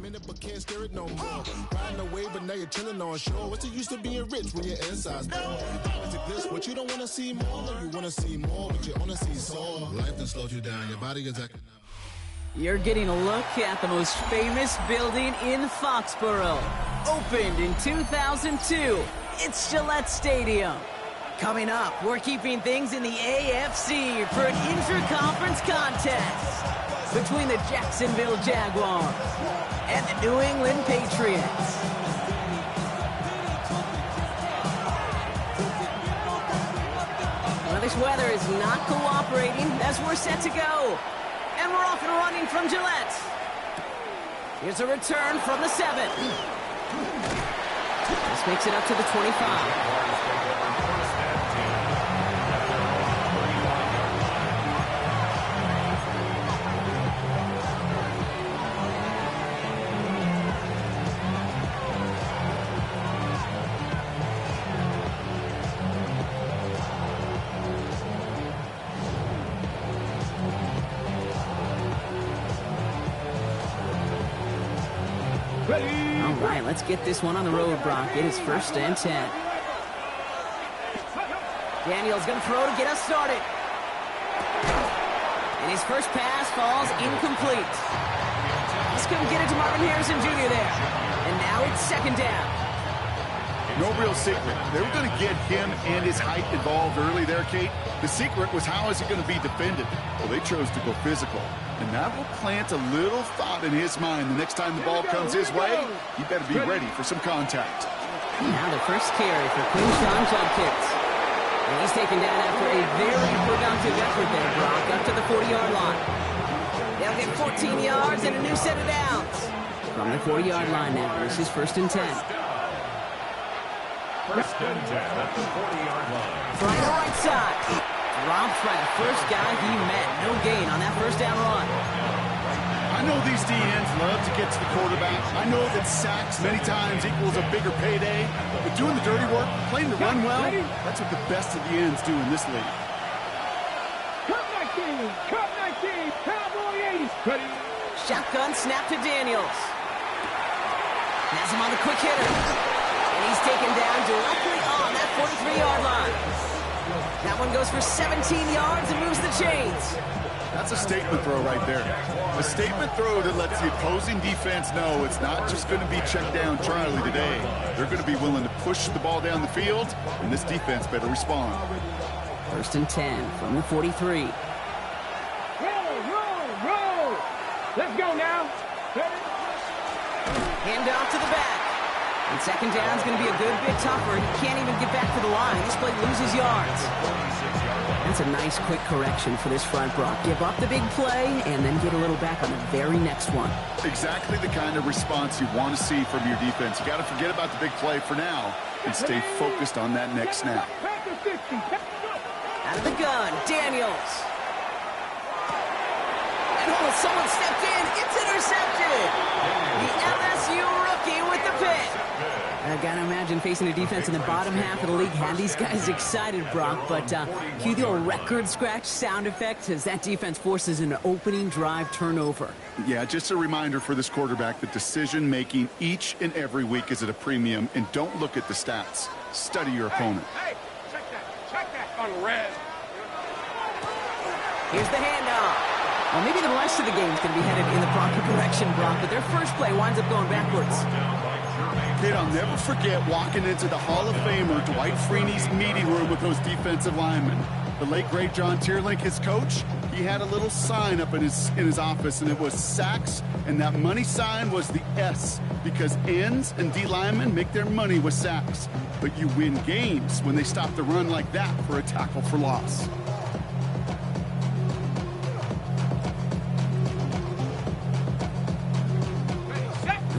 minute, but can't steer it no more. Riding away, but now you're chilling on shore. What's it used to being rich when your inside's poor? Is it this? What you don't want to see more? No, you want to see more, but you only see sore. Life done slowed you down. Your body is acting up. You're getting a look at the most famous building in Foxborough. Opened in 2002, it's Gillette Stadium. Coming up, we're keeping things in the AFC for an inter-conference contest between the Jacksonville Jaguars and the New England Patriots. Well, this weather is not cooperating as we're set to go. And we're off and running from Gillette. Here's a return from the 7. This makes it up to the 25. All right, let's get this one on the road, Brock. It is 1st and 10. Daniels going to throw to get us started. And his first pass falls incomplete. He's going to get it to Marvin Harrison Jr. there. And now it's 2nd down. No real secret. They were going to get him and his height involved early there, Kate. The secret was how is he going to be defended? Well, they chose to go physical. And that will plant a little thought in his mind. The next time the ball comes his way, he better be ready for some contact. Now the first carry for Quinshon Judkins. And he's taken down after a very productive effort there, Brock, up to the 40-yard line. They'll get 14 yards and a new set of downs. From the 40-yard line now, this is 1st and 10. 1st and 10 at the 40-yard line. From the right side. Drops by the first guy he met. No gain on that 1st down run. I know these DNs love to get to the quarterback. I know that sacks many times equals a bigger payday. But doing the dirty work, playing the run well, that's what the best of the ends do in this league. Cut 19, Cowboy 80. Ready. Shotgun snap to Daniels. Has him on the quick hitter. And he's taken down directly on that 43-yard line. That one goes for 17 yards and moves the chains. That's a statement throw right there. A statement throw that lets the opposing defense know it's not just going to be check down Charlie today. They're going to be willing to push the ball down the field, and this defense better respond. 1st and 10 from the 43. Roll. Let's go now. Hand off to the back. And 2nd down is going to be a good bit tougher. He can't even get back to the line. This play loses yards. That's a nice quick correction for this front, Brock. Give up the big play and then get a little back on the very next one. Exactly the kind of response you want to see from your defense. You got to forget about the big play for now and stay focused on that next snap. Out of the gun, Daniels. And someone stepped in. It's intercepted. The LSU rookie with the pick. I gotta imagine facing a defense in the bottom half of the league had these guys excited, Brock, but cue the old record scratch sound effect as that defense forces an opening drive turnover. Yeah, just a reminder for this quarterback that decision-making each and every week is at a premium, and don't look at the stats. Study your opponent. Hey, check that on red. Here's the handoff. Well, maybe the rest of the game is going to be headed in the proper direction, Brock, but their first play winds up going backwards. Kid, I'll never forget walking into the Hall of Famer Dwight Freeney's meeting room with those defensive linemen. The late, great John Tierlink, his coach, he had a little sign up in his office, and it was sacks, and that money sign was the S, because ends and D linemen make their money with sacks. But you win games when they stop the run like that for a tackle for loss.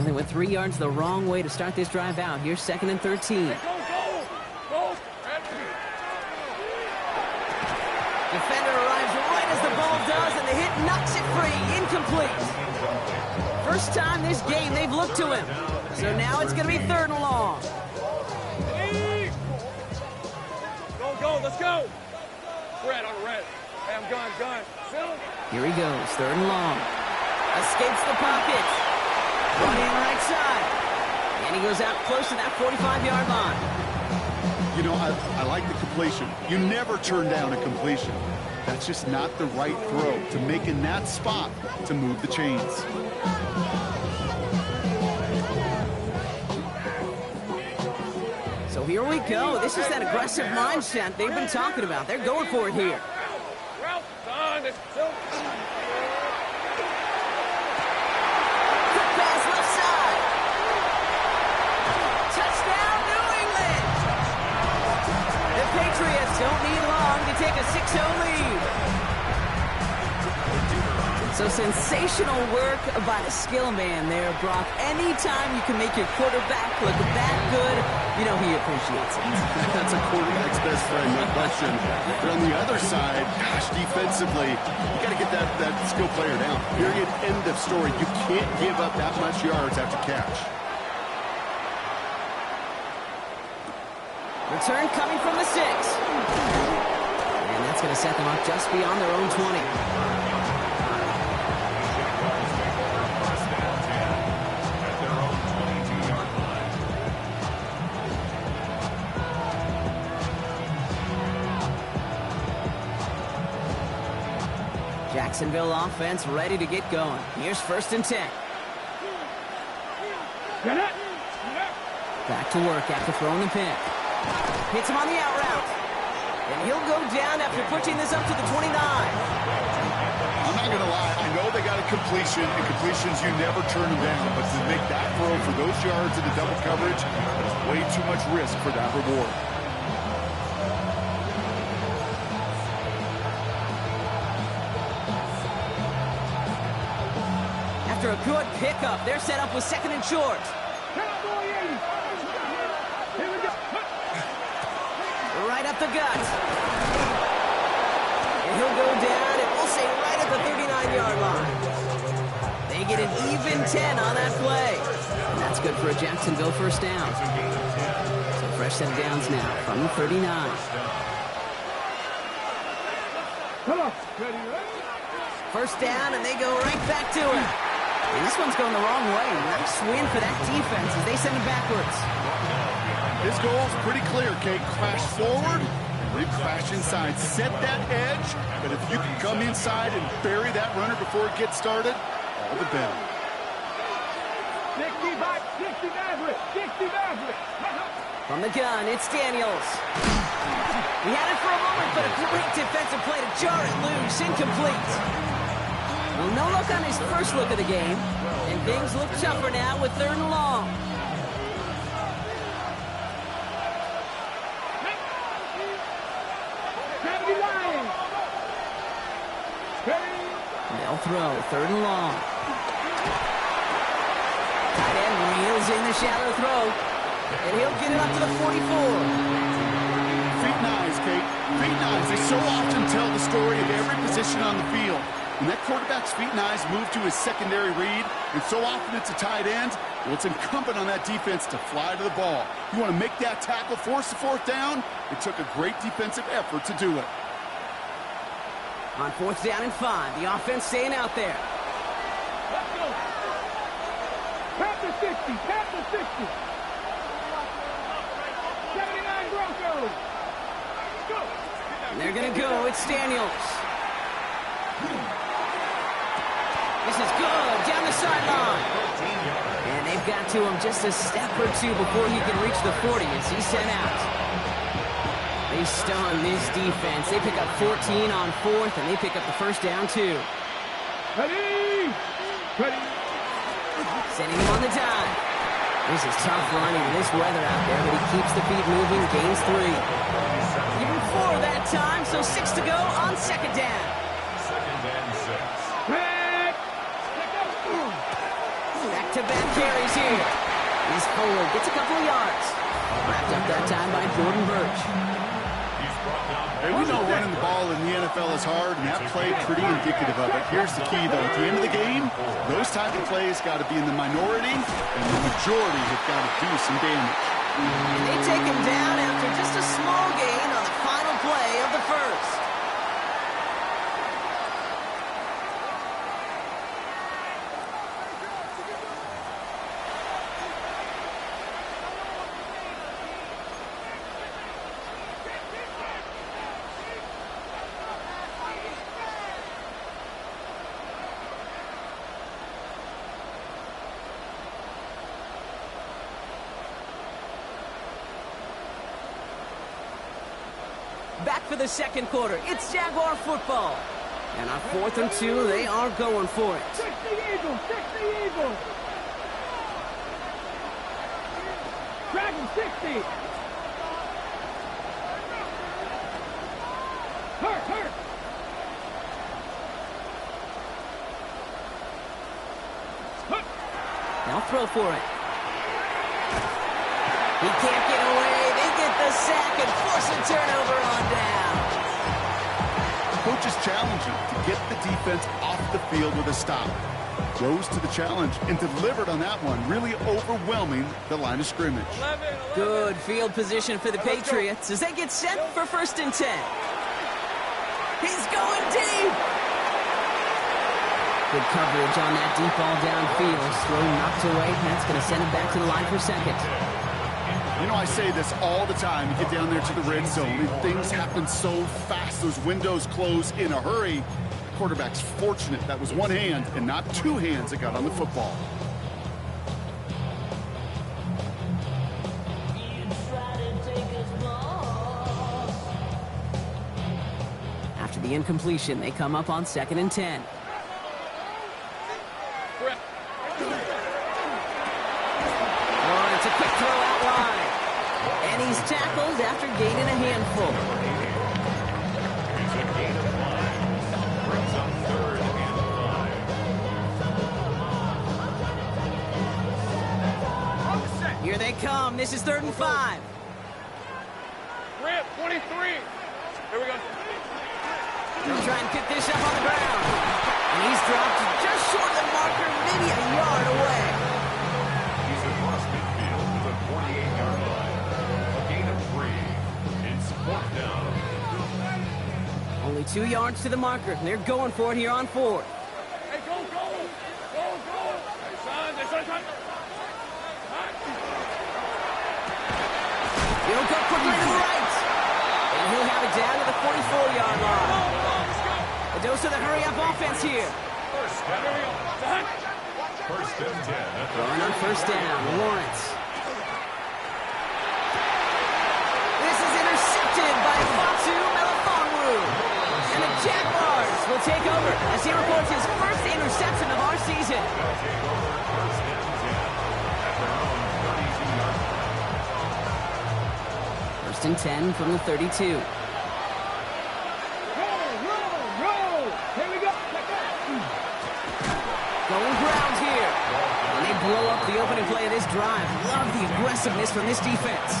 They went 3 yards the wrong way to start this drive out. Here's 2nd and 13. Go. Defender arrives right as the ball does, and the hit knocks it free. Incomplete. First time this game they've looked to him. So now it's going to be 3rd and long. Go, let's go. Red on red. Hey, I'm gone. Here he goes, 3rd and long. Escapes the pocket. Running And he goes out close to that 45-yard line. You know, I like the completion. You never turn down a completion. That's just not the right throw to make in that spot to move the chains. So here we go. This is that aggressive mindset they've been talking about. They're going for it here. Quick pass left side. Touchdown, New England. The Patriots don't need long to take a 6-0 lead. So sensational work by the skill man there, Brock. Anytime you can make your quarterback look that good, you know he appreciates it. That's a quarterback's best friend, no question. But on the other side, gosh, defensively, you got to get that skill player down. Period, end of story. You can't give up that much yards after catch. Return coming from the 6. And that's going to set them up just beyond their own 20. Jacksonville offense ready to get going. Here's 1st and 10. Back to work after throwing the pick. Hits him on the out route. And he'll go down after pushing this up to the 29. I'm not going to lie. I know they got a completion, and completions, you never turn them down. But to make that throw for those yards in the double coverage, that is way too much risk for that reward. After a good pickup, they're set up with 2nd and short. Right up the gut. And he'll go down, and we'll say right at the 39-yard line. They get an even 10 on that play. And that's good for a Jacksonville 1st down. So fresh set of downs now from the 39. Come on. 1st down, and they go right back to it. And this one's going the wrong way. Nice win for that defense as they send it backwards. His goal is pretty clear, Kate. Crash forward, then crash inside. Set that edge, but if you can come inside and bury that runner before it gets started, all the better. 60 Maverick. From the gun, it's Daniels. He had it for a moment, but a great defensive play to jar it loose. Incomplete. Well, no look on his first look of the game, and things look tougher now with 3rd and long. They'll throw 3rd and long. Tight end reels in the shallow throw, and he'll get it up to the 44. Feet and eyes, Kate. Feet and eyes. They so often tell the story of every position on the field. When that quarterback's feet and eyes move to his secondary read, and so often it's a tight end, well, it's incumbent on that defense to fly to the ball. You want to make that tackle, force the 4th down? It took a great defensive effort to do it. On 4th down and 5, the offense staying out there. Let's go. Tap the 60. 79 Broncos. Go. And they're going to go. It's Daniels. This is good. Down the sideline. And they've got to him just a step or two before he can reach the 40 as he's sent out. They stun this defense. They pick up 14 on 4th, and they pick up the 1st down, too. Ready. Sending him on the dive. This is tough running in this weather out there, but he keeps the feet moving, gains 3. Even 4 that time, so 6 to go on 2nd down. 2nd and 6. Back-to-back carries here. He's forward, gets a couple of yards. Wrapped up that time by Jordan Burch. Hey, we know running the ball in the NFL is hard, and that play pretty indicative of it. Here's the key, though. At the end of the game, those type of plays got to be in the minority, and the majority have got to do some damage. And they take him down after just a small gain on the final play of the 1st. for the second quarter. It's Jaguar football. And on 4th and 2, they are going for it. 60 Eagles! 60 Eagles! Dragon 60! Hurt! Now throw for it. He can't get away. They get the sack and force a turnover on down. Coach is challenging to get the defense off the field with a stop. Rose to the challenge and delivered on that one, really overwhelming the line of scrimmage. 11. Good field position for the Patriots as they get set for 1st and 10. He's going deep. Good coverage on that deep ball downfield. Throw knocked away. That's going to send him back to the line for 2nd. You know, I say this all the time. You get down there to the red zone, and things happen so fast. Those windows close in a hurry. Quarterback's fortunate that was one hand and not two hands that got on the football. After the incompletion, they come up on 2nd and 10. Oh, it's a quick throw out wide. And he's tackled after gaining a handful. It's a gain of 5. Brings up 3rd and 5. Here they come. This is 3rd and 5. Rip, 23. Here we go. They'll try and get this up on the ground. And he's dropped just short of the marker, maybe a yard away. He's across midfield to the 48-yard line. A gain of 3. It's 4th down. Only 2 yards to the marker. They're going for it here on 4th. Hey, go! Hey, son, He'll go quickly to the right. And he'll have it down to the 44-yard line. A dose of the hurry-up offense here. First and 10. Going on 1st down, Lawrence. This is intercepted by Fatu Melifonwu. And the Jaguars will take over as he reports his first interception of our season. First and 10 from the 32. Roll! Here we go! Going ground here. And they blow up the opening play of this drive. Love the aggressiveness from this defense.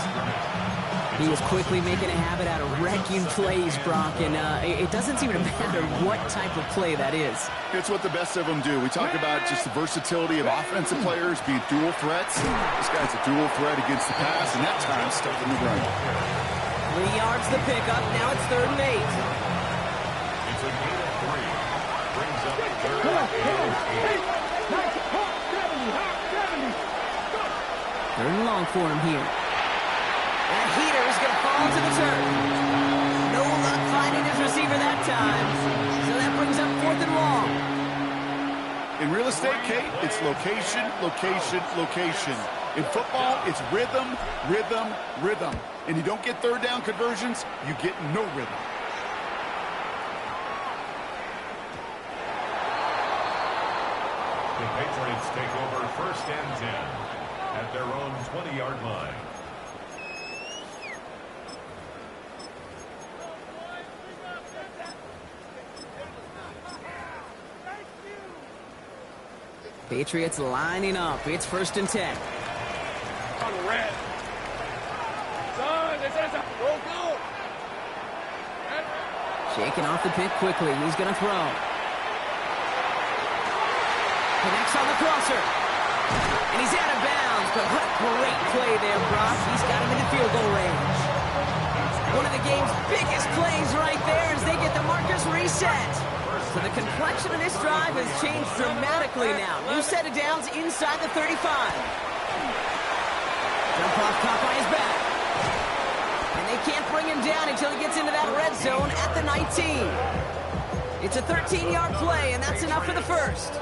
He is quickly making a habit out of wrecking plays, Brock, and it doesn't seem to matter what type of play that is. It's what the best of them do. We talk about just the versatility of offensive players being dual threats. This guy's a dual threat against the pass, and that time stuff in the run. 3 yards the pickup. Now it's 3rd and 8. It's a gain of 3. Brings up 3rd and 8. 3rd and long for him here. That heater is going to fall to the turf. No luck finding his receiver that time. So that brings up 4th and long. In real estate, Kate, it's location, location, location. In football, it's rhythm, rhythm, rhythm. And you don't get 3rd down conversions, you get no rhythm. The Patriots take over 1st and 10 at their own 20-yard line. Patriots lining up. It's 1st and 10. On the red. Son, go! Shaking off the pick quickly. He's going to throw. Connects on the crosser. And he's out of bounds. But what a great play there, Brock. He's got him in the field goal range. One of the game's biggest plays right there as they get the markers reset. So the complexion of this drive has changed dramatically now. New set of downs inside the 35. Jump off caught by his back. And they can't bring him down until he gets into that red zone at the 19. It's a 13-yard play, and that's enough for the first.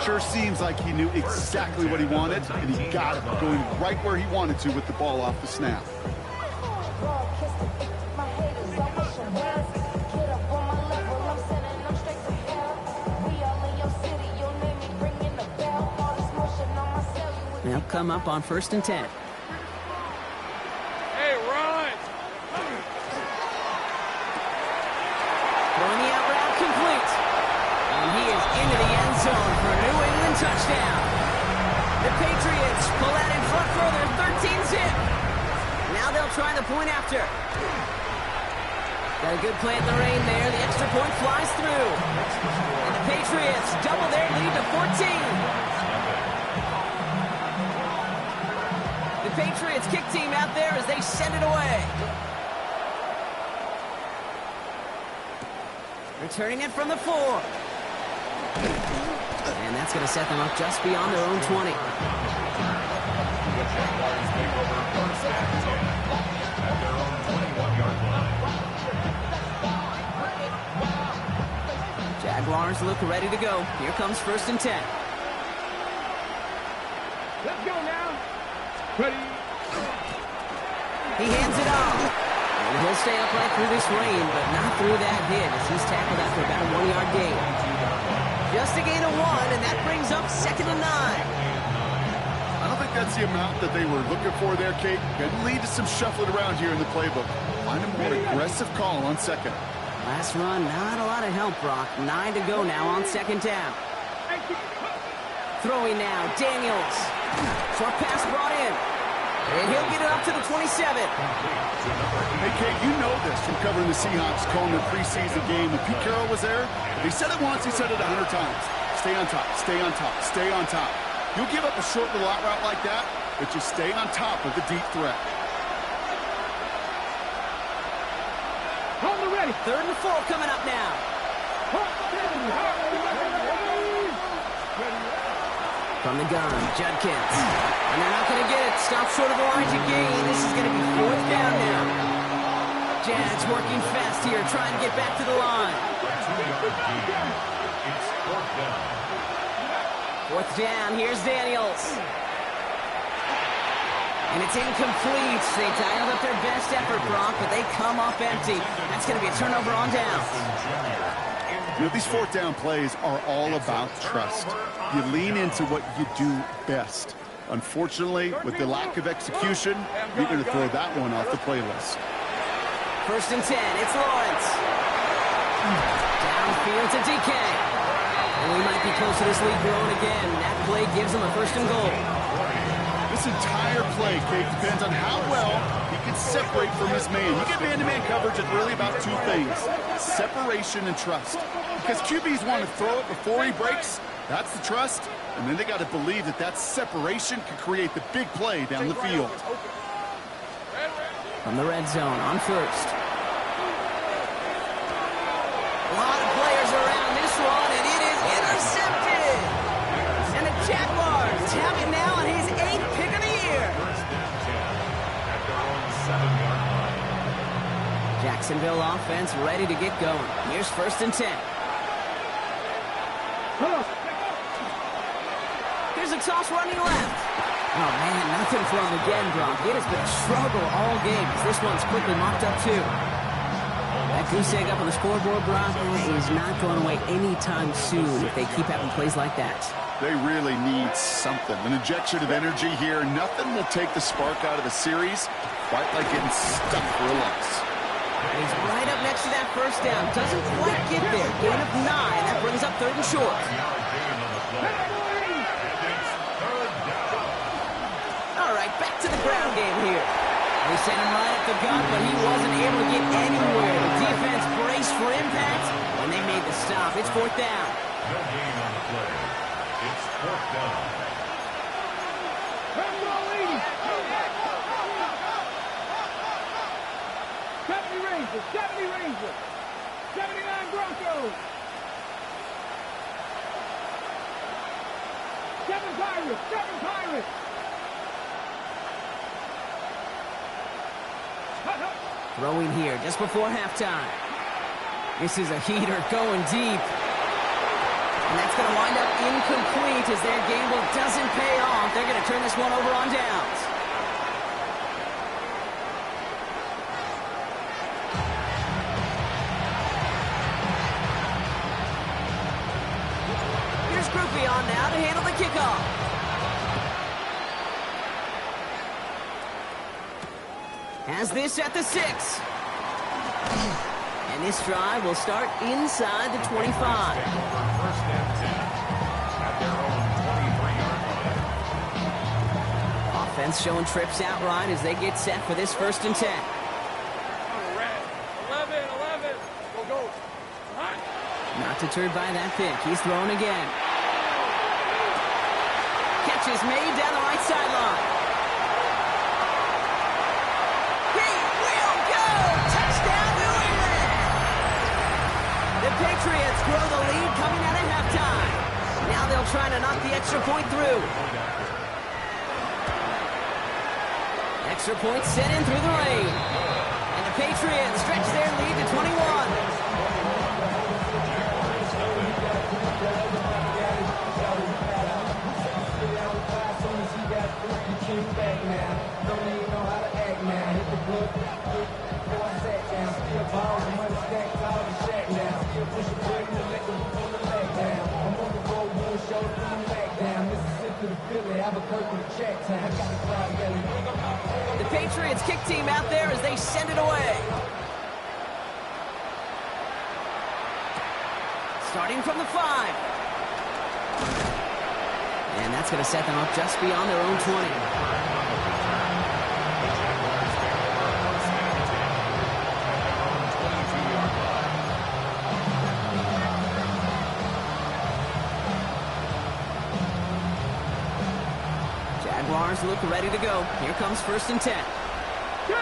Sure seems like he knew exactly what he wanted, and he got it, going right where he wanted to with the ball off the snap. They'll come up on 1st and 10. Hey, run! Throwing the out route complete. And he is into the end zone for a New England touchdown. The Patriots pull out in front further, 13-zip. Now they'll try the point after. Got a good play in the rain there. The extra point flies through. And the Patriots double their lead to 14. The Patriots kick team out there as they send it away. Returning it from the 4. And that's going to set them up just beyond their own 20. Jaguars look ready to go. Here comes 1st and 10. Let's go now. Ready. He hands it off. And he'll stay upright through this rain, but not through that hit as he's tackled after about a 1-yard gain. Just a gain of 1, and that brings up 2nd and 9. I don't think that's the amount that they were looking for there, Kate. Could lead to some shuffling around here in the playbook. Find a more aggressive call on 2nd. Last run, not a lot of help, Brock. 9 to go now on 2nd down. Throwing now, Daniels. Short pass brought in. And he'll get it up to the 27. Hey, Kate, you know this from covering the Seahawks, calling the preseason game. When Pete Carroll was there, if he said it once, he said it 100 times. Stay on top, stay on top, stay on top. You'll give up a short little out route like that, but you stay on top of the deep threat. Hold it ready. 3rd and 4 coming up now. From the gun, Judkins. And they're not going to get it. Stop short of Elijah Gain. This is going to be 4th down now. Jags working fast here, trying to get back to the line. It's 4th down. 4th down, here's Daniels. And it's incomplete. They dialed up their best effort, Brock, but they come up empty. That's going to be a turnover on downs. You know, these 4th down plays are all about trust. You lean into what you do best. Unfortunately, with the lack of execution, you're going to throw that one off the playlist. 1st and 10, it's Lawrence. Downfield to DK. And we might be close to this lead growing again. That play gives them a 1st and goal. This entire play, Kate, depends on how well he can separate from his man. You get man-to-man coverage, it's really about 2 things: separation and trust. Because QBs want to throw it before he breaks. That's the trust. And then they got to believe that that separation can create the big play down the field. From the red zone on 1st. A lot of players around this one, and it is intercepted. And the Jaguars have it now on his 8th pick of the year. Jacksonville offense ready to get going. Here's 1st and 10. Here's a toss running left. Oh, man, nothing for him again, Brock. It has been a struggle all game as this one's quickly mopped up, too. That goose egg up on the scoreboard, Brock, is not going away anytime soon if they keep having plays like that. They really need something. An injection of energy here. Nothing will take the spark out of the series quite like getting stuck for a loss. He's right up next to that 1st down. Doesn't quite get there. Gain of 9. That brings up 3rd and short. All right, back to the ground game here. They sent him right at the gun, but he wasn't able to get anywhere. The defense braced for impact when they made the stop. It's 4th down. No gain on the play. It's 4th down. Rangers, 70 Rangers, 79 Broncos, 7 Pirates, 7 Pirates. Throwing here just before halftime. This is a heater going deep. And that's going to wind up incomplete as their gamble doesn't pay off. They're going to turn this one over on downs. Here's Groupie on now to handle the kickoff. Has this at the 6. And this drive will start inside the 25. First and 10 at their own 23-yard line. Offense showing trips out right as they get set for this 1st and 10. 11. Go. Not deterred by that pick. He's throwing again. Catch is made down the right sideline. He will go! Touchdown, New England! The Patriots grow the lead coming out of halftime. Now they'll try to knock the extra point through. Extra point set in through the rain. And the Patriots stretch their lead to 21. The Patriots kick team out there as they send it away. Starting from the 5. And that's going to set them up just beyond their own 20. Jaguars look ready to go. Here comes 1st and 10. Go!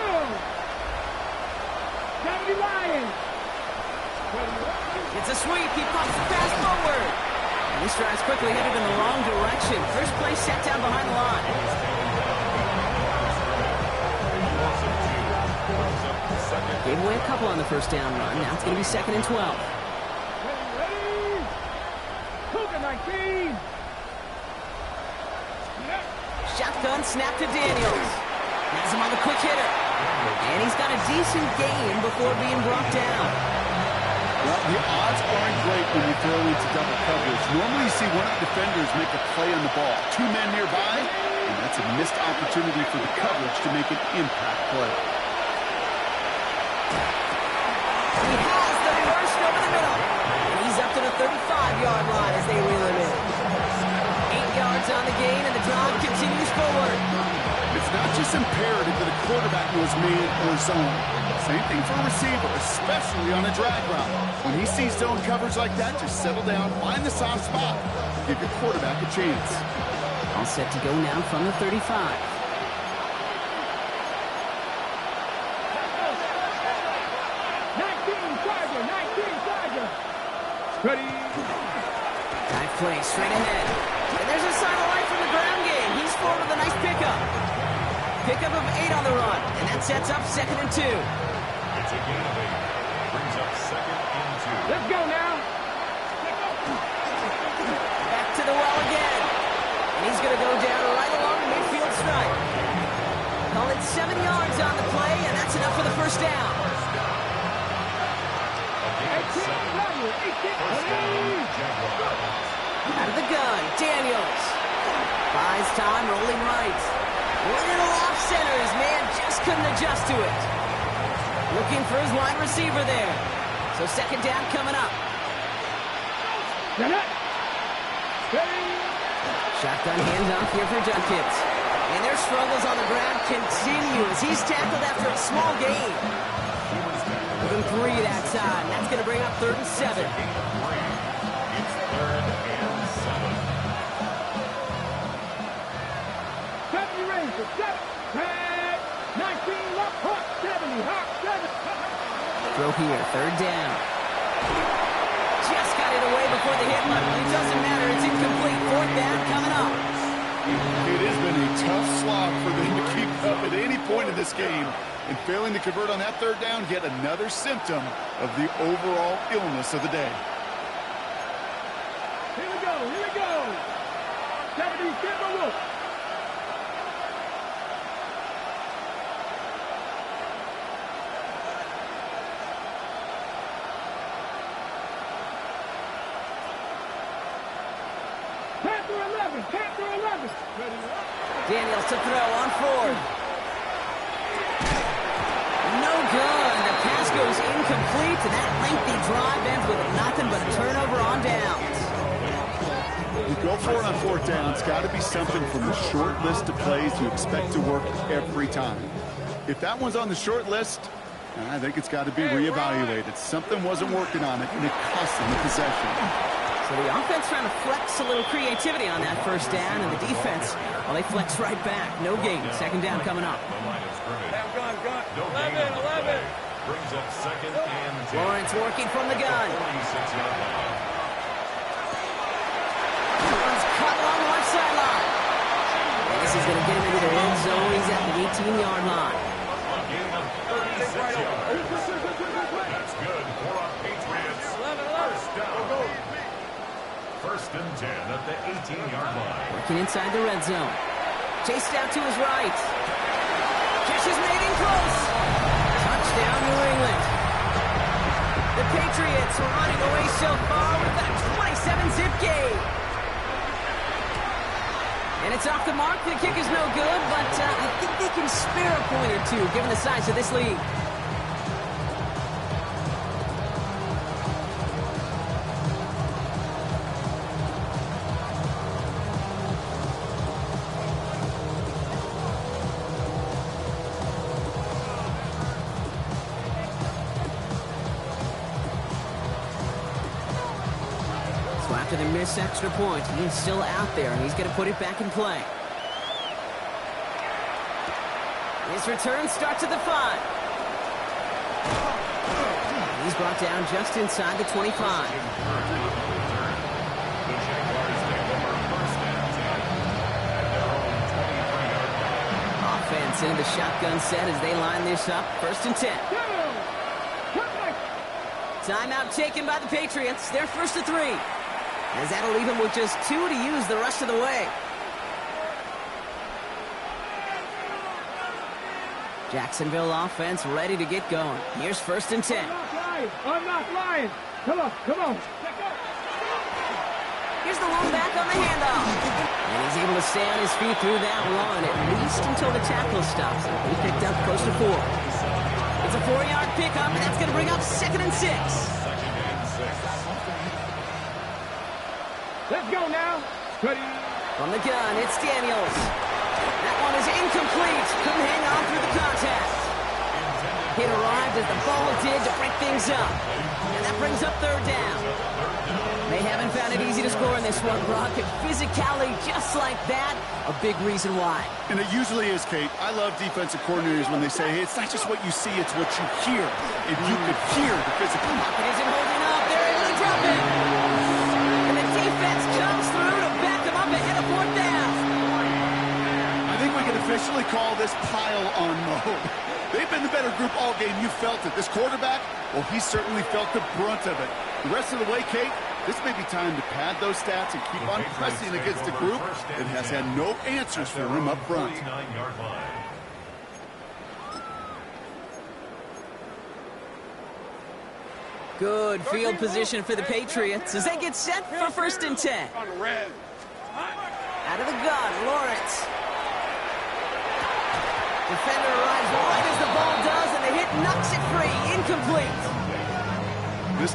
70 Lions! It's a sweep. He pumps the pass forward. And this drive's quickly headed in the wrong direction. First play set down behind the line. Gave away a couple on the 1st down run. Now it's going to be 2nd and 12. Ready! Cougar 19! Shotgun snap to Daniels. Has him on the quick hitter. And he's got a decent gain before being brought down. Well, the odds aren't great when you throw into double coverage. Normally you see one of the defenders make a play on the ball. 2 men nearby, and that's a missed opportunity for the coverage to make an impact play. He has the burst over the middle. And he's up to the 35-yard line as they reel him in. 8 yards on the gain, and the drive continues forward. It's not just imperative that a quarterback knows man or zone. Same thing for a receiver, especially on a drag route. When he sees zone coverage like that, just settle down, find the soft spot, give your quarterback a chance. All set to go now from the 35. 19 Charger! Ready! Dive play straight ahead. And there's a sign of life from the ground game. He's forward with a nice pickup. Pickup of 8 on the run. And that sets up 2nd and 2. It's a gain of 8. Brings up 2nd and 2. Let's go now! Back to the well again. And he's going to go down right along the midfield stripe. Call it 7 yards on the play, and that's enough for the 1st down. Out of the gun, Daniels. Buys time, rolling right. Little off center. His man just couldn't adjust to it. Looking for his wide receiver there. So 2nd down coming up. Shotgun handoff here for Judkins. And their struggles on the ground continue as he's tackled after a small gain. Give him 3 that time. That's going to bring up 3rd and 7. It's 3rd and 7. 70 Rangers, 19 left hook, 70, hot, 7. Throw here, 3rd down. Just got it away before the hit, but it doesn't matter. It's incomplete. 4th down coming up. It has been a tough slog for them to keep up at any point in this game. And failing to convert on that 3rd down, yet another symptom of the overall illness of the day. Here we go. 70, Denver Wolf. Panther 11. Daniels to throw on 4th. incomplete, and that lengthy drive ends with nothing but a turnover on downs. You go for it on fourth down. It's got to be something from the short list of plays you expect to work every time. If that one's on the short list, I think it's got to be reevaluated. Something wasn't working on it, and it cost them the possession. So the offense trying to flex a little creativity on that first down, and the defense, well, they flex right back. No gain. Second down coming up. Gun. 11. Brings up second and 10. Lawrence working from the gun. 46-yard line. Runs cut along the left sideline. And this is going to get him into the end zone. He's at the 18-yard line. A gain of 36 yards. That's good for our Patriots. First down. First and 10 at the 18-yard line. Working inside the red zone. Chased out to his right. Catch is made in close. Touchdown, New England. The Patriots are running away so far with a 27-zip gain. And it's off the mark. The kick is no good, but I think they can spare a point or two given the size of this lead. After the missed extra point, he is still out there, and he's going to put it back in play. His return starts at the 5. He's brought down just inside the 25. Offense into the shotgun set as they line this up. First and 10. Timeout taken by the Patriots. They're first to 3. As that'll leave him with just 2 to use the rest of the way. Jacksonville offense ready to get going. Here's first and 10. I'm not lying. Come on. Here's the lone back on the handoff. And he's able to stay on his feet through that run, at least until the tackle stops him. He picked up close to 4. It's a 4-yard pickup, and that's going to bring up second and 6. Let's go now. Ready. From the gun, it's Daniels. That one is incomplete. Couldn't hang on through the contact. Hit arrived as the ball did to break things up. And that brings up third down. They haven't found it easy to score in this one, Brock. And physicality just like that, a big reason why. And it usually is, Kate. I love defensive coordinators when they say, hey, it's not just what you see, it's what you hear. And you could hear the physical. It isn't holding up. They're able to drop it. And the defense comes through to back them up ahead of fourth down. I think we can officially call this pile-on mode. They've been the better group all game. You felt it. This quarterback, well, he certainly felt the brunt of it. The rest of the way, Kate, this may be time to pad those stats and keep on pressing against a group that has had no answers for him up front. Good field position for the Patriots as they get set for first and 10. Out of the gun, Lawrence. Defender arrives right as the ball does, and the hit knocks it free. Incomplete. This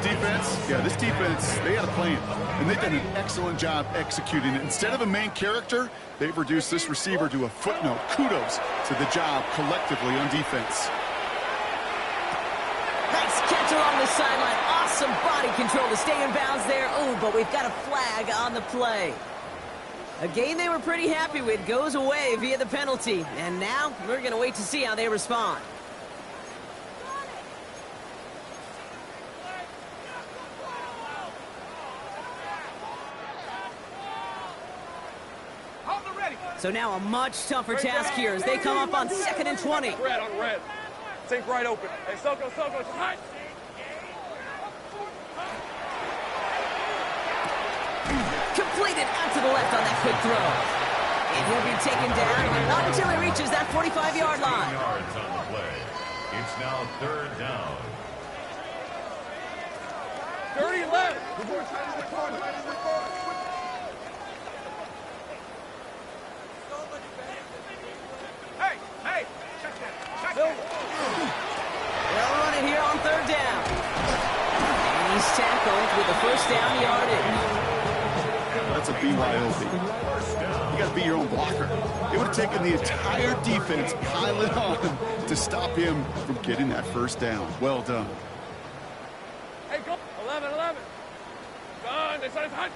defense, they had a plan, and they've done an excellent job executing it. Instead of a main character, they've reduced this receiver to a footnote. Kudos to the job collectively on defense. Nice catch along the sideline. Awesome body control to stay in bounds there. Oh, but we've got a flag on the play. A game they were pretty happy with goes away via the penalty. And now we're going to wait to see how they respond. So now a much tougher task here as they come up on second and 20. Red on red. Sink right open. Hey, Soko, hot. Completed out to the left on that quick throw. And he'll be taken down, but not until he reaches that 45-yard line. Yards on the play. It's now third down. 30 left. They'll run it here on third down. was tackled with a first down yardage. That's a BYOB. You got to be your own blocker. It would have taken the entire defense piling on to stop him from getting that first down. Well done. Hey, go. 11. Done. It's hot.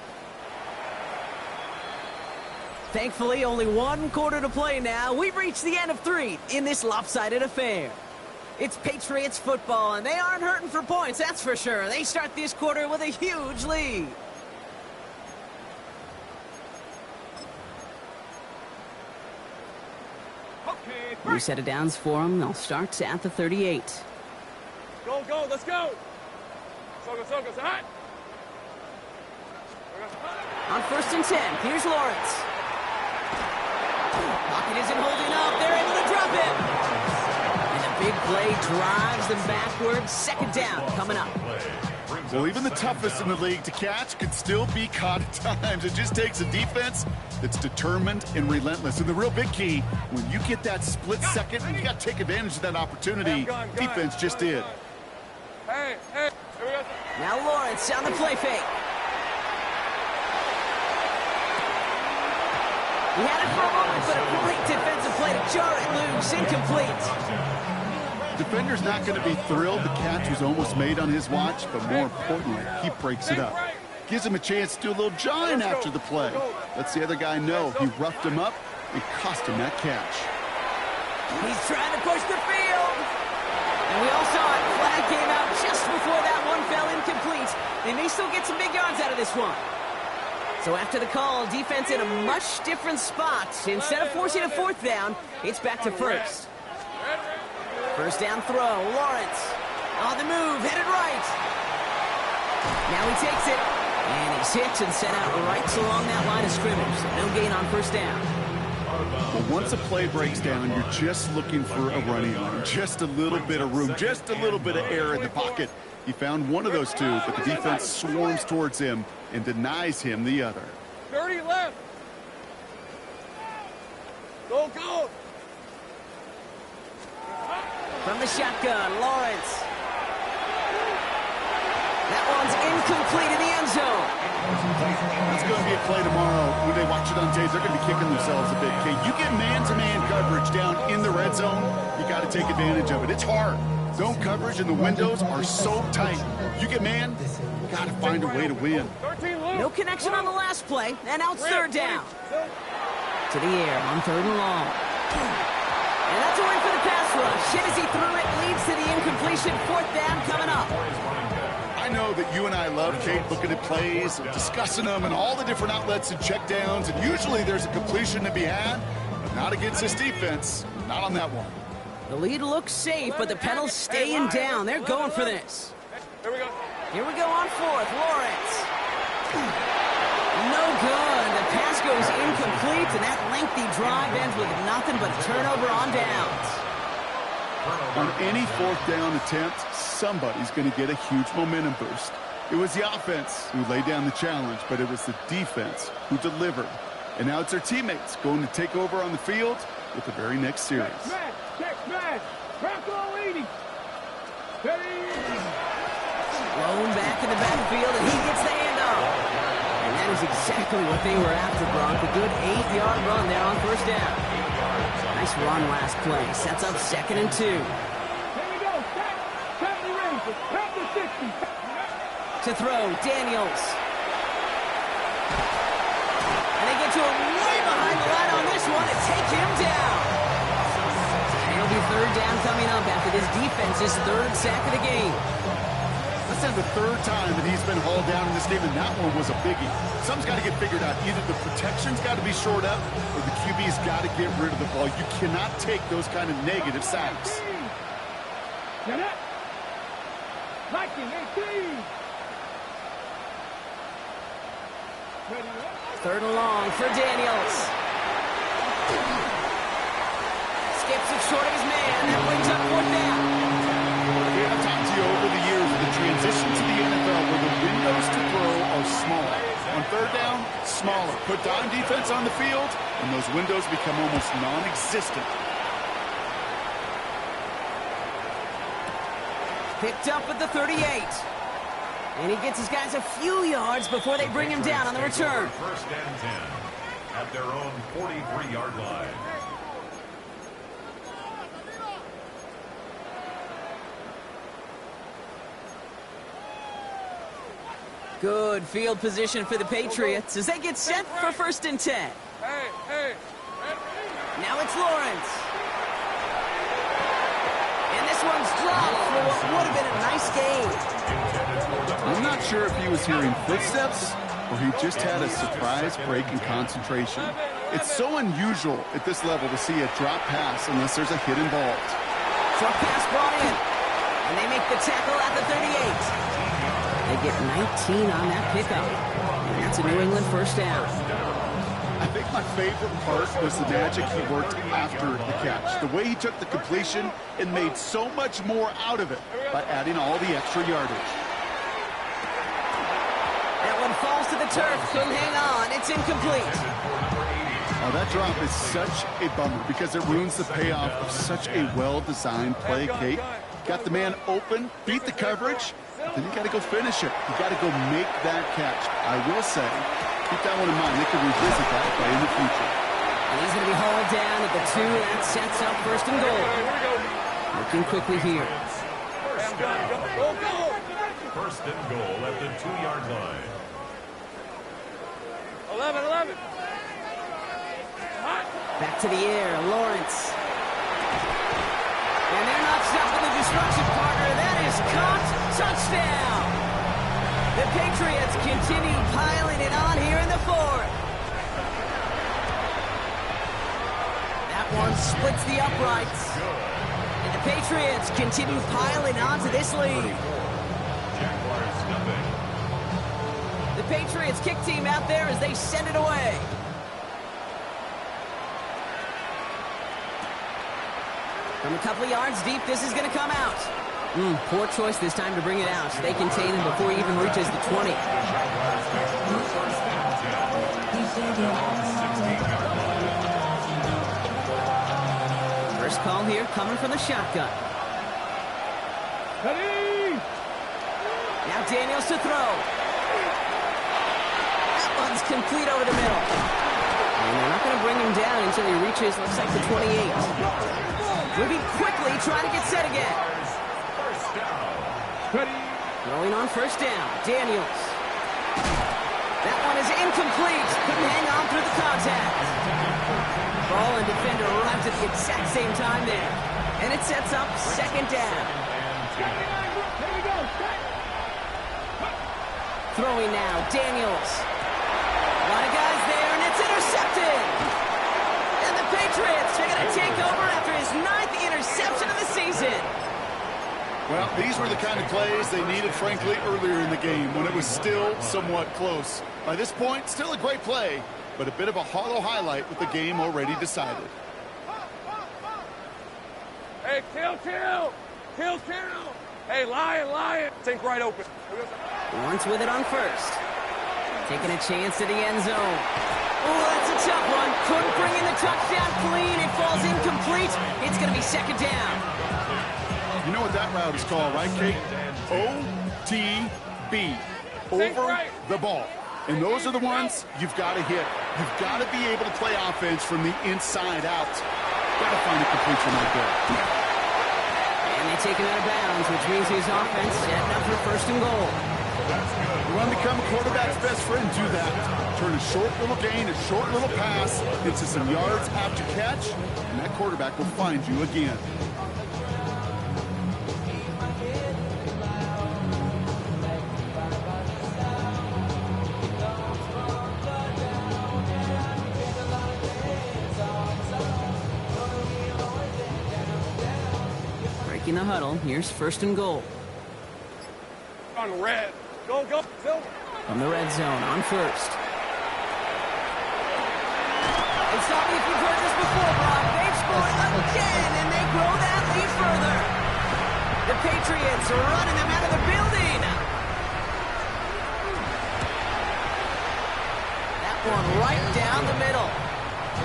Thankfully, only one quarter to play now. We've reached the end of 3 in this lopsided affair. It's Patriots football, and they aren't hurting for points, that's for sure. They start this quarter with a huge lead. New set of downs for them. They'll start at the 38. Go. Let's go. So go. Hot. On 1st and 10, here's Lawrence. Pocket isn't holding up. They're able to drop it. And a big play drives them backwards. 2nd down coming up. Well, even the toughest in the league to catch could still be caught at times. It just takes a defense that's determined and relentless. And the real big key, when you get that split second, you got to take advantage of that opportunity. Defense just did. Hey, here we go. Now Lawrence on the play fake. He had it for a moment, but a great defensive play to jar it loose. Incomplete. Defender's not going to be thrilled the catch was almost made on his watch, but more importantly, he breaks it up. Gives him a chance to do a little jawing after the play. Lets the other guy know he roughed him up and cost him that catch. He's trying to push the field. And we all saw it. Flag came out just before that one fell incomplete. They may still get some big yards out of this one. So after the call, defense in a much different spot. Instead of forcing a 4th down, it's back to 1st. First down throw, Lawrence. On the move, headed right. Now he takes it. And he's hit and sent out right along that line of scrimmage. So no gain on 1st down. Well, once a play breaks down, you're just looking for a running lane. Just a little bit of room, just a little bit of air in the pocket. He found one of those two, but the defense swarms towards him and denies him the other. 30 left. Go. From the shotgun, Lawrence. That one's incomplete in the end zone. It's going to be a play tomorrow. When they watch it on tape, they're going to be kicking themselves a bit. Okay, you get man-to-man coverage down in the red zone, you got to take advantage of it. It's hard. Zone coverage and the windows are so tight. You get man, you got to find a way to win. No connection on the last play, and now it's 3rd down. To the air on 3rd and long. And that's a win for the pass rush. Hit as he threw it, leads to the incompletion. 4th down coming up. I know that you and I love, Kate, looking at plays, and discussing them, and all the different outlets and checkdowns, and usually there's a completion to be had, but not against this defense. Not on that one. The lead looks safe, but the Penals staying down. They're going for this. Here we go. Here we go on 4th. Lawrence. No good. The pass goes incomplete, and that lengthy drive ends with nothing but turnover on downs. On any 4th down attempt, somebody's going to get a huge momentum boost. It was the offense who laid down the challenge, but it was the defense who delivered. And now it's their teammates going to take over on the field with the very next series. Check, crack all 80. Blown back in the backfield, and he gets the handoff. And that is exactly what they were after, Brock. A good 8-yard run there on 1st down. Nice run last play. Sets up 2nd and 2. Here we go. Tap the ring. Tap the 60. To throw, Daniels. And they get to him way behind the line on this one and take him down. And it'll be 3rd down coming up after this defense's 3rd sack of the game. That's the 3rd time that he's been hauled down in this game, and that one was a biggie. Something's got to get figured out. Either the protection's got to be shored up, or the QB's got to get rid of the ball. You cannot take those kind of negative sacks. Get it. Viking 18. 3rd and long for Daniels. Skips it short of his man. That brings up 4th down. I've talked to you over the years of the transition to the NFL where the windows to throw are smaller. On 3rd down, smaller. Put dime defense on the field, and those windows become almost non-existent. Picked up at the 38. And he gets his guys a few yards before they bring him down on the return. First and 10 at their own 43-yard line. Good field position for the Patriots as they get set for first and 10. Hey. Now it's Lawrence. And this one's dropped for what would have been a nice game. I'm not sure if he was hearing footsteps or he just had a surprise break in concentration. It's so unusual at this level to see a drop pass unless there's a hit involved. Short pass brought in. And they make the tackle at the 38. They get 19 on that pickup. And that's a New England first down. I think my favorite part was the magic he worked after the catch. The way he took the completion and made so much more out of it by adding all the extra yardage. That one falls to the turf. Couldn't hang on. It's incomplete. Oh, that drop is such a bummer because it ruins the payoff of such a well-designed play, Kate. Got the man open, beat the coverage, then you got to go finish it. You got to go make that catch. I will say, keep that one in mind. They could revisit that play in the future. And he's going to be hauled down at the 2. That sets up first and goal. Looking quickly here. Go. First and goal at the 2-yard line. 11. Back to the air, Lawrence. And they're not stopping the destruction, partner. That is caught. Touchdown. The Patriots continue piling it on here in the 4th. That one splits the uprights. And the Patriots continue piling onto this lead. Jaguars nothing. The Patriots kick team out there as they send it away. From a couple of yards deep, this is going to come out. Poor choice this time to bring it out. They contain him before he even reaches the 20. First call here coming from the shotgun. Now Daniels to throw. That one's complete over the middle. And they're not going to bring him down until he reaches, looks like the 28. Moving quickly, trying to get set again. Throwing on first down, Daniels. That one is incomplete. Couldn't hang on through the contact. Ball and defender arrives at the exact same time there. And it sets up second down. Throwing now, Daniels. A lot of guys there, and it's intercepted. And the Patriots are going to take over after his 9th interception of the season. Well, these were the kind of plays they needed, frankly, earlier in the game when it was still somewhat close. By this point, still a great play, but a bit of a hollow highlight with the game already decided. Hey, kill. Hey, lion. Think right open. Lawrence with it on first. Taking a chance to the end zone. Oh, that's a tough one. Couldn't bring in the touchdown clean. It falls incomplete. It's going to be second down. You know what that route is called, right, Kate? OTB. Over the ball. And those are the ones you've got to hit. You've got to be able to play offense from the inside out. Got to find a completion right there. And they take him out of bounds, which means his offense setting up for first and goal. You want to become a quarterback's best friend, do that. Turn a short little gain, a short little pass into some yards after catch, and that quarterback will find you again. Breaking the huddle, here's first and goal. On red. Go. From the red zone, on first. And stop me if you've heard this before, Brock. They've scored again, and they grow that lead further. The Patriots are running them out of the building. That one right down the middle.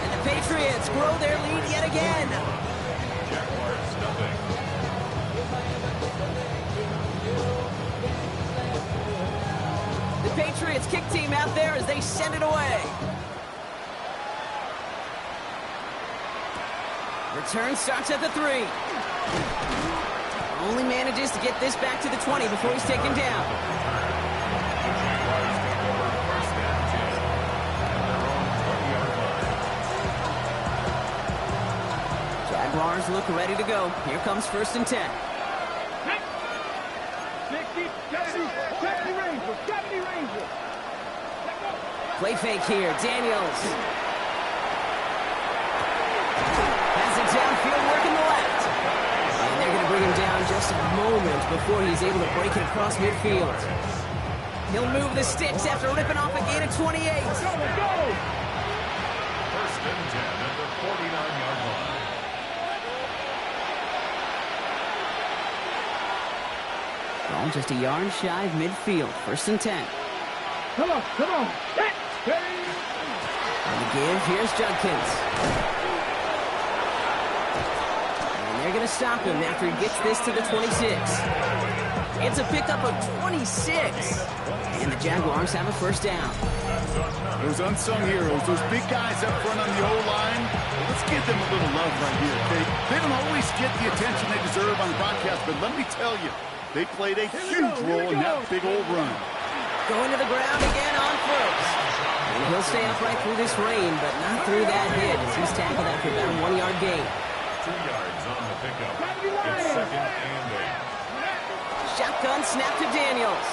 And the Patriots grow their lead yet again. Jaguars nothing. kick team out there as they send it away. Return starts at the 3. Only manages to get this back to the 20 before he's taken down. Jaguars look ready to go. Here comes 1st and 10. Play fake here. Daniels has it downfield, working the left. And they're going to bring him down just a moment before he's able to break it across midfield. He'll move the sticks after ripping off a gain of 28. 1st and 10 at the 49-yard line. Ball just a yard shy of midfield. 1st and 10. Come on. On the give, here's Judkins. And they're going to stop him after he gets this to the 26. It's a pickup of 26. And the Jaguars have a 1st down. Those unsung heroes, those big guys up front on the O-line, let's give them a little love right here, okay? They don't always get the attention they deserve on the broadcast, but let me tell you, they played a huge role in that big old run. Going to the ground again on 1st. And he'll stay upright through this rain, but not through that hit as he's tackled after about a 1-yard gain. 2 yards on the pickup. It's 2nd and 8. Shotgun snap to Daniels.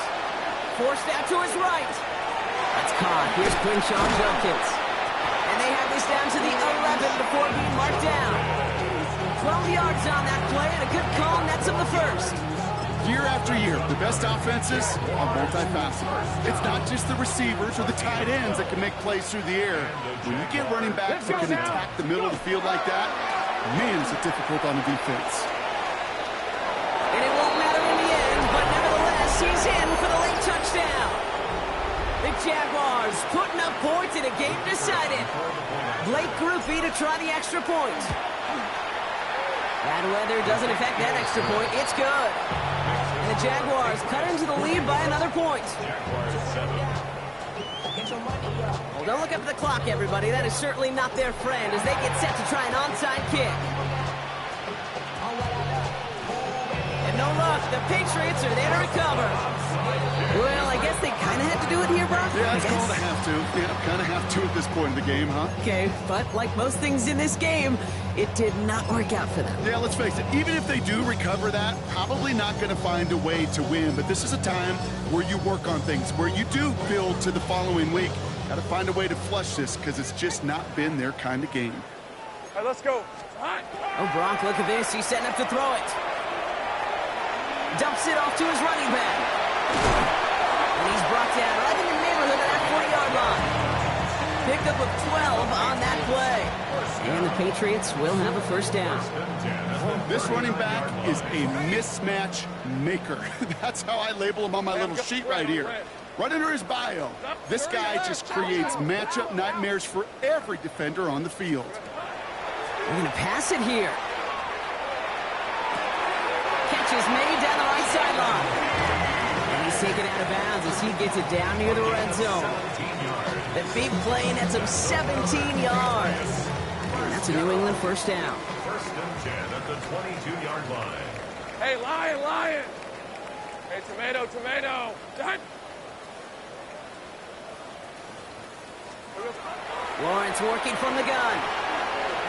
Forced out to his right. That's caught. Here's Quinshaw Judkins. And they have this down to the 11 before being marked down. 12 yards on that play and a good call nets him the 1st. Year after year, the best offenses are multifaceted. It's not just the receivers or the tight ends that can make plays through the air. When you get running backs that can attack the middle of the field like that, man, is it difficult on the defense. And it won't matter in the end, but nevertheless, he's in for the late touchdown. The Jaguars putting up points in a game decided. Blake Grupe to try the extra point. Bad weather doesn't affect that extra point. It's good. And the Jaguars cut into the lead by another point. Well, don't look up at the clock, everybody. That is certainly not their friend as they get set to try an onside kick. And no luck. The Patriots are there to recover. Well, I guess they kind of had to do it here, Brock. Yeah, it's called a have to. Yeah, kind of have to at this point in the game, huh? Okay, but like most things in this game, it did not work out for them. Yeah, let's face it, even if they do recover that, probably not going to find a way to win. But this is a time where you work on things, where you do build to the following week. Got to find a way to flush this because it's just not been their kind of game. All right, let's go. Oh, Brock, look at this. He's setting up to throw it. Dumps it off to his running back. And he's brought down right in the neighborhood of that 40-yard line. Pickup of 12 on that play. And the Patriots will have a 1st down. This running back is a mismatch maker. That's how I label him on my little sheet right here. Right under his bio, this guy just creates matchup nightmares for every defender on the field. We're going to pass it here. Catch is made down the right sideline. And he's taken out of bounds as he gets it down near the red zone. The big play nets him 17 yards. And that's a New England 1st down. 1st and 10 at the 22-yard line. Hey, Lion. Hey, tomato. Done. Lawrence working from the gun.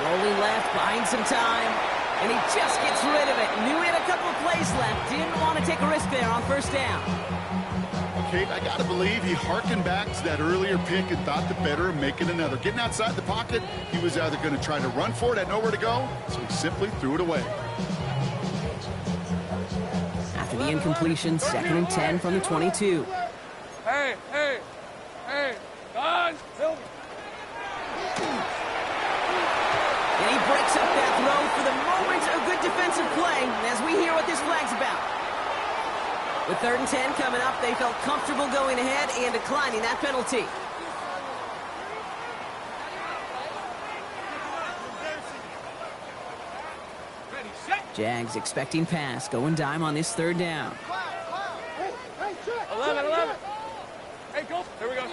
Rolling left, buying some time. And he just gets rid of it. Knew he had a couple of plays left. Didn't want to take a risk there on 1st down. Kate, I got to believe he harkened back to that earlier pick and thought the better of making another. Getting outside the pocket, he was either going to try to run for it, had nowhere to go, so he simply threw it away. After the incompletion, 2nd and 10 from the 22. Hey. Don, Silver. And he breaks up that throw for the moment. A good defensive play as we hear what this flag's about. With 3rd and 10 coming up, they felt comfortable going ahead and declining that penalty. Jags expecting pass, going dime on this 3rd down. 11. Hey, go. Here we go.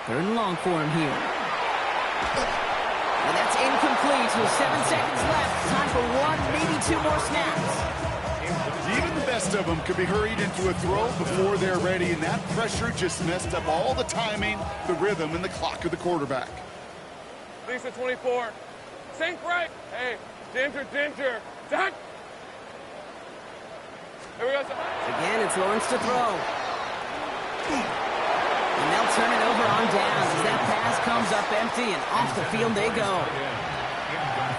Third and long for him here. And that's incomplete with 7 seconds left. Time for one, maybe 2 more snaps. Even the best of them could be hurried into a throw before they're ready, and that pressure just messed up all the timing, the rhythm, and the clock of the quarterback. Lisa 24. Sink right. Hey, Ginger. Zach. Here we go. Again, it's Lawrence to throw. And they'll turn it over on downs as that pass comes up empty, and off the field they go.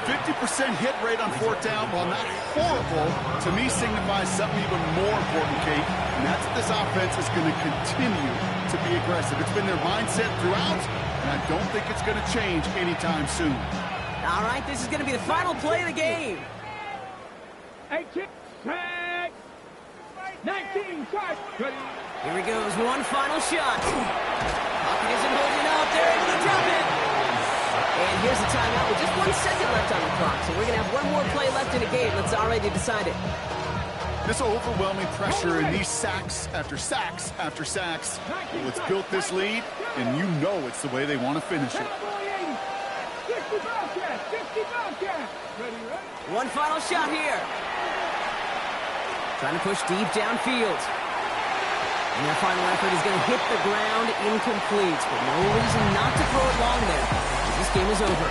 50% hit rate on 4th down, while not horrible, to me signifies something even more important, Kate, and that's that this offense is going to continue to be aggressive. It's been their mindset throughout, and I don't think it's going to change anytime soon. All right, this is going to be the final play of the game. Hey, kick, tag, 19, try. Here he goes, one final shot. Pocket isn't holding up, they're able to drop it. And here's the timeout with just 1 second left on the clock. So we're going to have one more play left in the game. Let's already decide it. This overwhelming pressure and these sacks after sacks after sacks. Well, it's built this lead, and you know it's the way they want to finish it. One final shot here. Trying to push deep downfield. And their final effort is going to hit the ground incomplete. But no reason not to throw it long there. This game is over.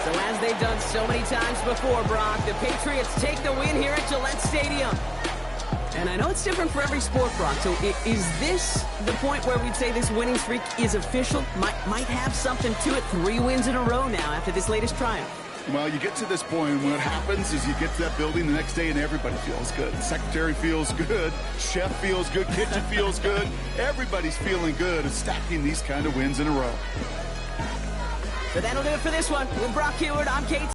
So as they've done so many times before, Brock, the Patriots take the win here at Gillette Stadium. And I know it's different for every sport, Brock. So is this the point where we'd say this winning streak is official? Might have something to it. 3 wins in a row now after this latest triumph. Well, you get to this point, and what happens is you get to that building the next day, and everybody feels good. The secretary feels good. Chef feels good. Kitchen feels good. Everybody's feeling good at stacking these kind of wins in a row. So that'll do it for this one. With Brock Huard, I'm Kate